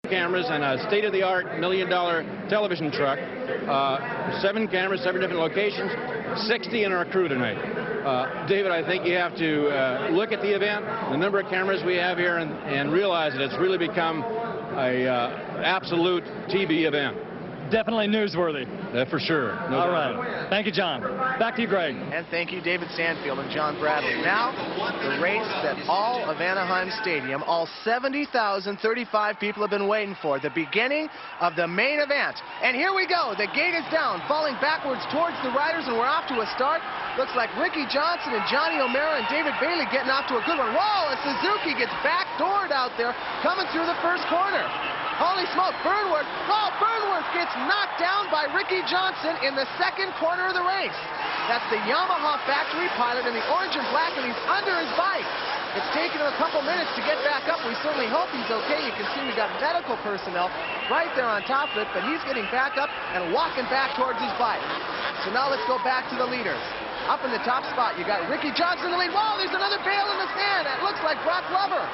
cameras and a state-of-the-art $1 million television truck. 7 cameras, 7 different locations, 60 in our crew tonight. David, I think you have to look at the event, the number of cameras we have here, and realize that it's really become a absolute TV event. Definitely newsworthy. For sure. No All doubt. right. Thank you, John. Back to you, Greg. And thank you, David Sandfield and John Bradley. Now, the race that all of Anaheim Stadium, all 70,035 people have been waiting for, the beginning of the main event. And here we go. The gate is down, falling backwards towards the riders, and we're off to a start. Looks like Ricky Johnson and Johnny O'Mara and David Bailey getting off to a good one. Whoa, a Suzuki gets backdoored out there, coming through the first corner. Holy smoke, Burnworth. Oh, Burnworth gets knocked down by Ricky Johnson in the second corner of the race. That's the Yamaha factory pilot in the orange and black, and he's under his bike. It's taken him a couple minutes to get back up. We certainly hope he's okay. You can see we got medical personnel right there on top of it, but he's getting back up and walking back towards his bike. So now let's go back to the leaders. Up in the top spot, you got Ricky Johnson in the lead. Whoa, there's another bail in the stand. It looks like Brock Glover.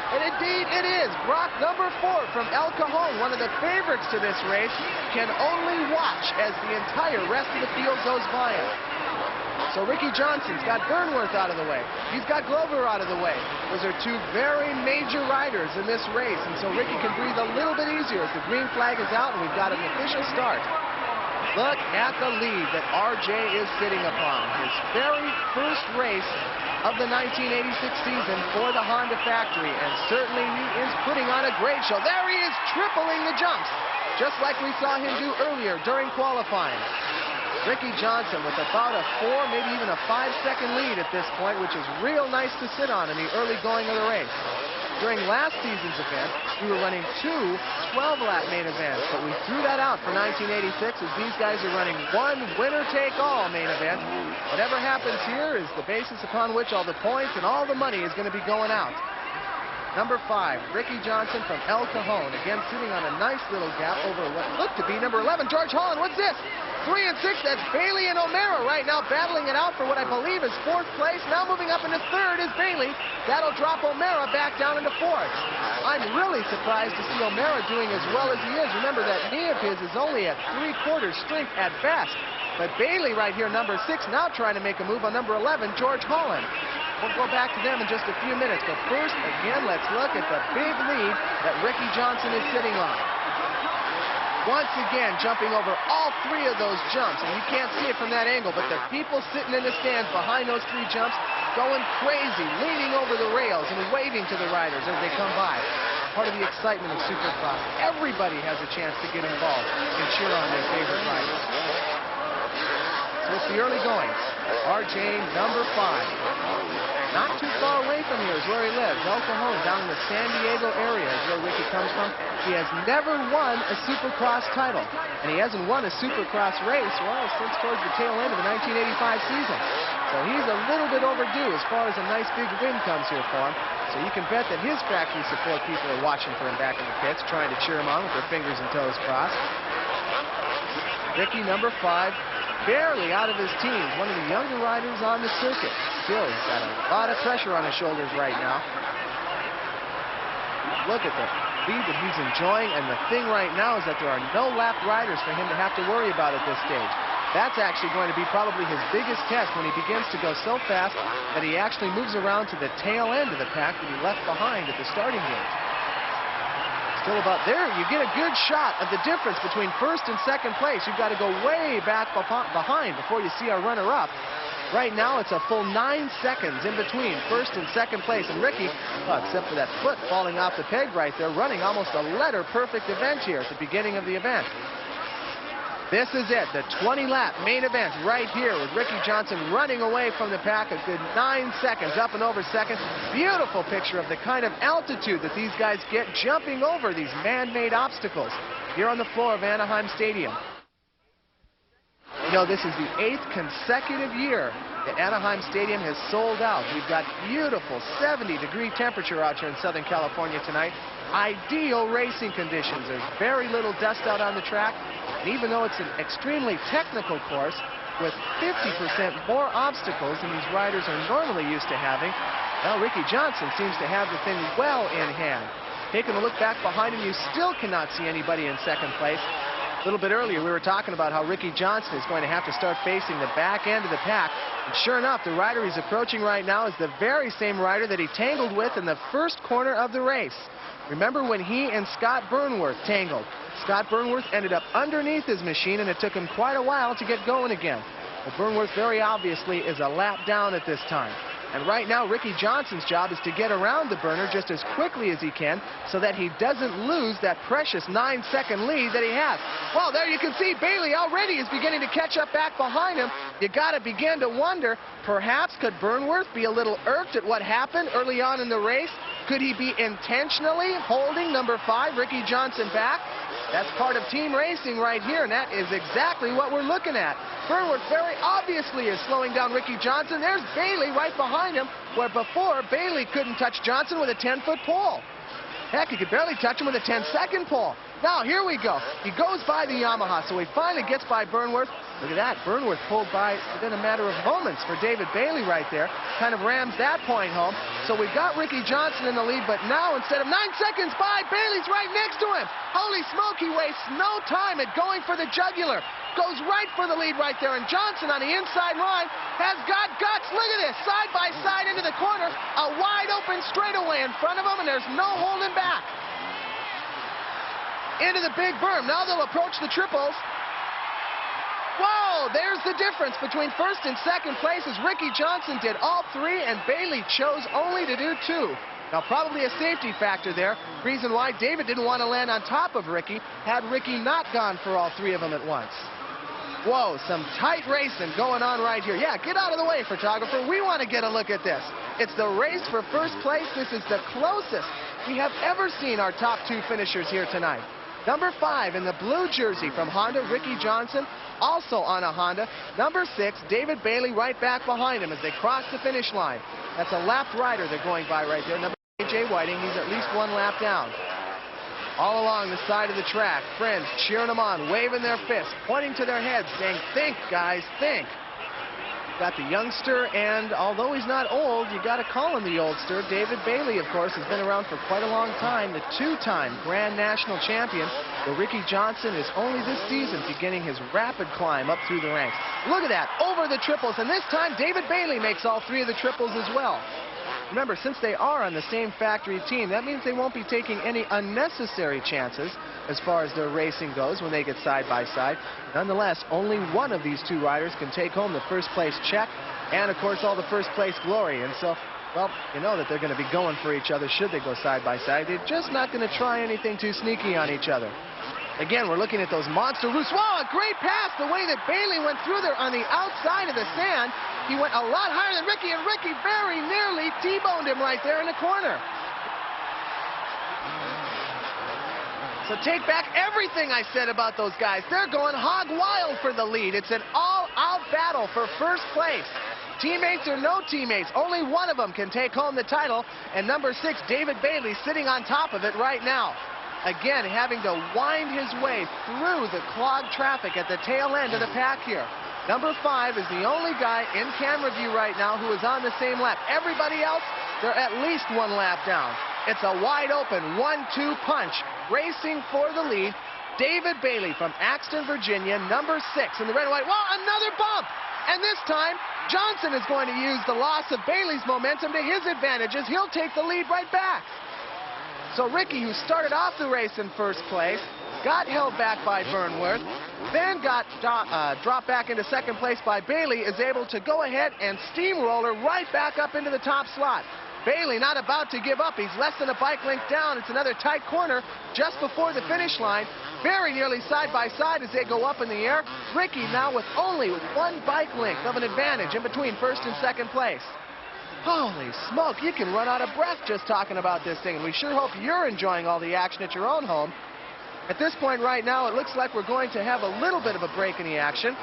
And indeed it is. Brock, number 4 from El Cajon, one of the favorites to this race, can only watch as the entire rest of the field goes by him. So Ricky Johnson's got Burnworth out of the way. He's got Glover out of the way. Those are 2 very major riders in this race, and so Ricky can breathe a little bit easier as the green flag is out and we've got an official start. Look at the lead that RJ is sitting upon. His very first race of the 1986 season for the Honda factory, and certainly he is putting on a great show. There he is, tripling the jumps, just like we saw him do earlier during qualifying. Ricky Johnson with about a 4, maybe even a 5-second lead at this point, which is real nice to sit on in the early going of the race. During last season's event, we were running 2 12-lap main events, but we threw that out for 1986 as these guys are running 1 winner-take-all main event. Whatever happens here is the basis upon which all the points and all the money is going to be going out. Number 5, Ricky Johnson from El Cajon, again sitting on a nice little gap over what looked to be number 11, George Holland. What's this? 3 and 6, that's Bailey and O'Mara right now battling it out for what I believe is 4th place. Now moving up into 3rd is Bailey. That'll drop O'Mara back down into 4th. I'm really surprised to see O'Mara doing as well as he is. Remember, that knee of his is only at 3/4 strength at best. But Bailey right here, number 6, now trying to make a move on number 11, George Holland. We'll go back to them in just a few minutes. But first, again, let's look at the big lead that Ricky Johnson is sitting on. Once again, jumping over all 3 of those jumps. And you can't see it from that angle, but the people sitting in the stands behind those 3 jumps going crazy, leaning over the rails and waving to the riders as they come by. Part of the excitement of Supercross. Everybody has a chance to get involved and cheer on their favorite riders. So it's the early going. RJ, number 5. Not too far away from here is where he lives. El Cajon, down in the San Diego area is where Ricky comes from. He has never won a Supercross title. And he hasn't won a Supercross race, well, since towards the tail end of the 1985 season. So he's a little bit overdue as far as a nice big win comes here for him. So you can bet that his factory support people are watching for him back in the pits, trying to cheer him on with their fingers and toes crossed. Ricky, number 5. Barely out of his teens, one of the younger riders on the circuit. Still, he's got a lot of pressure on his shoulders right now. Look at the lead that he's enjoying, and the thing right now is that there are no lapped riders for him to have to worry about at this stage. That's actually going to be probably his biggest test when he begins to go so fast that he actually moves around to the tail end of the pack that he left behind at the starting gate. Still about there, you get a good shot of the difference between 1st and 2nd place. You've got to go way back behind before you see our runner-up. Right now, it's a full 9 seconds in between 1st and 2nd place. And Ricky, well, except for that foot falling off the peg right there, running almost a letter-perfect event here at the beginning of the event. This is it, the 20-lap main event right here with Ricky Johnson running away from the pack a good 9 seconds, up and over 2nd. Beautiful picture of the kind of altitude that these guys get jumping over these man-made obstacles here on the floor of Anaheim Stadium. You know, this is the 8th consecutive year that Anaheim Stadium has sold out. We've got beautiful 70-degree temperature out here in Southern California tonight. Ideal racing conditions. There's very little dust out on the track. And even though it's an extremely technical course with 50% more obstacles than these riders are normally used to having, well, Ricky Johnson seems to have the thing well in hand. Taking a look back behind him, you still cannot see anybody in second place. A little bit earlier, we were talking about how Ricky Johnson is going to have to start facing the back end of the pack. And sure enough, the rider he's approaching right now is the very same rider that he tangled with in the first corner of the race. Remember when he and Scott Burnworth tangled? Scott Burnworth ended up underneath his machine, and it took him quite a while to get going again. Well, Burnworth very obviously is a lap down at this time. And right now, Ricky Johnson's job is to get around the burner just as quickly as he can so that he doesn't lose that precious 9-second lead that he has. Well, there you can see Bailey already is beginning to catch up back behind him. You got to begin to wonder, perhaps could Burnworth be a little irked at what happened early on in the race? Could he be intentionally holding number 5, Ricky Johnson, back? That's part of team racing right here, and that is exactly what we're looking at. Burnworth very obviously is slowing down Ricky Johnson. There's Bailey right behind him, where before Bailey couldn't touch Johnson with a 10-foot pole. Heck, he could barely touch him with a 10-second pole. Now, here we go. He goes by the Yamaha, so he finally gets by Burnworth. Look at that. Burnworth pulled by within a matter of moments for David Bailey right there. Kind of rams that point home. So we've got Ricky Johnson in the lead, but now instead of 9 seconds by, Bailey's right next to him. Holy smoke, he wastes no time at going for the jugular. Goes right for the lead right there, and Johnson on the inside line has got guts. Look at this, side by side into the corner. A wide open straightaway in front of him, and there's no holding back. Into the big berm. Now they'll approach the triples. Whoa, there's the difference between first and second place, as Ricky Johnson did all 3 and Bailey chose only to do 2. Now probably a safety factor there. Reason why David didn't want to land on top of Ricky had Ricky not gone for all 3 of them at once. Whoa, some tight racing going on right here. Yeah, get out of the way, photographer. We want to get a look at this. It's the race for first place. This is the closest we have ever seen our top 2 finishers here tonight. Number 5 in the blue jersey from Honda, Ricky Johnson, also on a Honda. Number 6, David Bailey right back behind him as they cross the finish line. That's a lapped rider they're going by right there. Number 8, Jay Whiting, he's at least 1 lap down. All along the side of the track, friends cheering them on, waving their fists, pointing to their heads, saying, think, guys, think. Got the youngster, and although he's not old, you got to call him the oldster. David Bailey, of course, has been around for quite a long time, the 2-time Grand National Champion. But Ricky Johnson is only this season beginning his rapid climb up through the ranks. Look at that, over the triples, and this time David Bailey makes all 3 of the triples as well. Remember, since they are on the same factory team, that means they won't be taking any unnecessary chances as far as their racing goes when they get side by side. Nonetheless, only one of these 2 riders can take home the first place check and, of course, all the first place glory. And so, well, you know that they're going to be going for each other should they go side by side. They're just not going to try anything too sneaky on each other. Again, we're looking at those monster roosts. Wow, a great pass the way that Bailey went through there on the outside of the sand. He went a lot higher than Ricky, and Ricky very nearly T-boned him right there in the corner. So take back everything I said about those guys. They're going hog wild for the lead. It's an all-out battle for first place. Teammates or no teammates, only one of them can take home the title, and number 6, David Bailey, sitting on top of it right now. Again, having to wind his way through the clogged traffic at the tail end of the pack here. Number 5 is the only guy in camera view right now who is on the same lap. Everybody else, they're at least 1 lap down. It's a wide open 1-2 punch. Racing for the lead, David Bailey from Axton, Virginia, number 6 in the red and white. Well, another bump! And this time, Johnson is going to use the loss of Bailey's momentum to his advantage as he'll take the lead right back. So Ricky, who started off the race in first place, got held back by Burnworth, then got dropped back into second place by Bailey, is able to go ahead and steamroller right back up into the top slot. Bailey not about to give up. He's less than a bike length down. It's another tight corner just before the finish line. Very nearly side by side as they go up in the air. Ricky now with only 1 bike length of an advantage in between first and second place. Holy smoke, you can run out of breath just talking about this thing. And we sure hope you're enjoying all the action at your own home. At this point right now, it looks like we're going to have a little bit of a break in the action.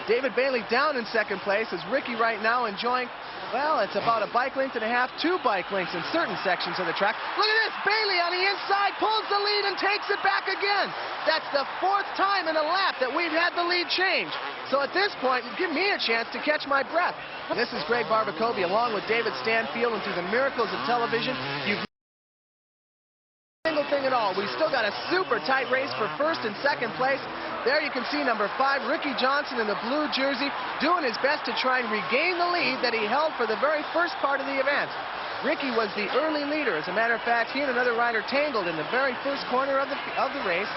David Bailey down in second place as Ricky right now enjoying, well, it's about a bike length and a half, 2 bike lengths in certain sections of the track. Look at this, Bailey on the inside pulls the lead and takes it back again. That's the 4th time in a lap that we've had the lead change. So at this point, give me a chance to catch my breath. This is Greg Barbacovi along with David Stanfield, and through the miracles of television, you've anything at all. We still got a super tight race for first and second place. There you can see number 5, Ricky Johnson in the blue jersey, doing his best to try and regain the lead that he held for the very first part of the event. Ricky was the early leader. As a matter of fact, he and another rider tangled in the very first corner of the race.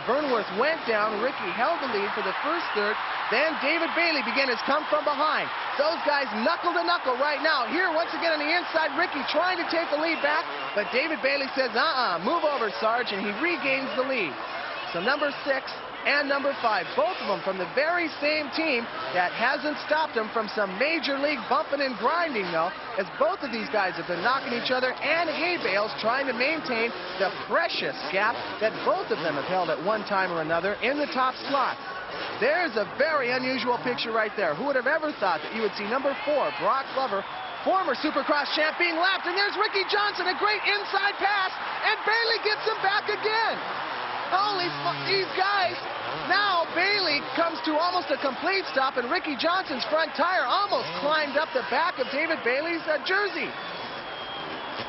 Burnworth went down. Ricky held the lead for the first third. Then David Bailey began his come from behind. Those guys knuckle to knuckle right now. Here, once again on the inside, Ricky trying to take the lead back, but David Bailey says, move over, Sarge, and he regains the lead. So number 6 and number 5, both of them from the very same team. That hasn't stopped them from some major league bumping and grinding, though, as both of these guys have been knocking each other and hay bales, trying to maintain the precious gap that both of them have held at one time or another in the top slot. There's a very unusual picture right there. Who would have ever thought that you would see number 4, Brock Glover, former Supercross champ, being lapped, and there's Ricky Johnson, a great inside pass, and Bailey gets him back again. Holy these guys. Now Bailey comes to almost a complete stop, and Ricky Johnson's front tire almost climbed up the back of David Bailey's jersey.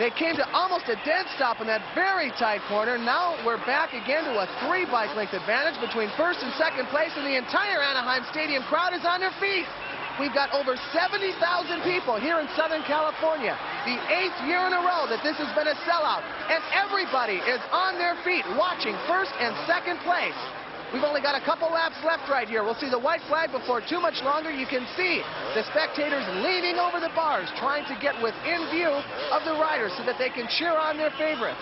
They came to almost a dead stop in that very tight corner. Now we're back again to a 3-bike length advantage between first and second place, and the entire Anaheim Stadium crowd is on their feet. We've got over 70,000 people here in Southern California. The 8th year in a row that this has been a sellout. And everybody is on their feet watching first and second place. We've only got a couple laps left right here. We'll see the white flag before too much longer. You can see the spectators leaning over the bars, trying to get within view of the riders so that they can cheer on their favorites.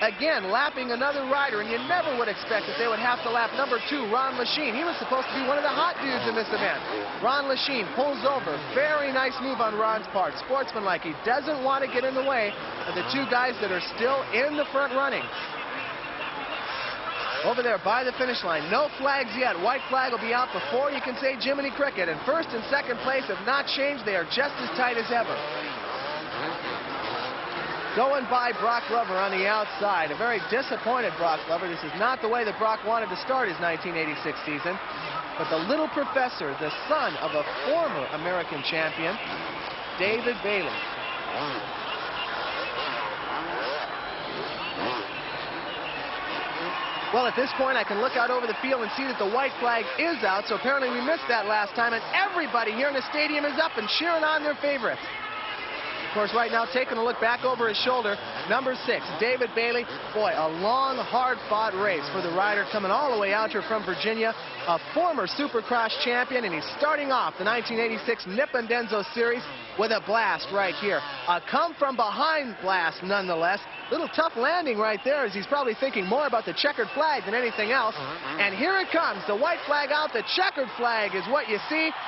Again, lapping another rider, and you never would expect that they would have to lap number 2, Ron Lachine. He was supposed to be one of the hot dudes in this event. Ron Lachine pulls over. Very nice move on Ron's part. Sportsmanlike. He doesn't want to get in the way of the 2 guys that are still in the front running. Over there by the finish line. No flags yet. White flag will be out before you can say Jiminy Cricket. And first and second place have not changed. They are just as tight as ever. Going by Brock Glover on the outside. A very disappointed Brock Glover. This is not the way that Brock wanted to start his 1986 season. But the little professor, the son of a former American champion, David Bailey. Well, at this point, I can look out over the field and see that the white flag is out. So apparently we missed that last time. And everybody here in the stadium is up and cheering on their favorites. Of course, right now, taking a look back over his shoulder, number 6, David Bailey. Boy, a long, hard-fought race for the rider coming all the way out here from Virginia, a former Supercross champion, and he's starting off the 1986 Nippon Denso Series with a blast right here. A come-from-behind blast, nonetheless. Little tough landing right there, as he's probably thinking more about the checkered flag than anything else. And here it comes, the white flag out, the checkered flag is what you see.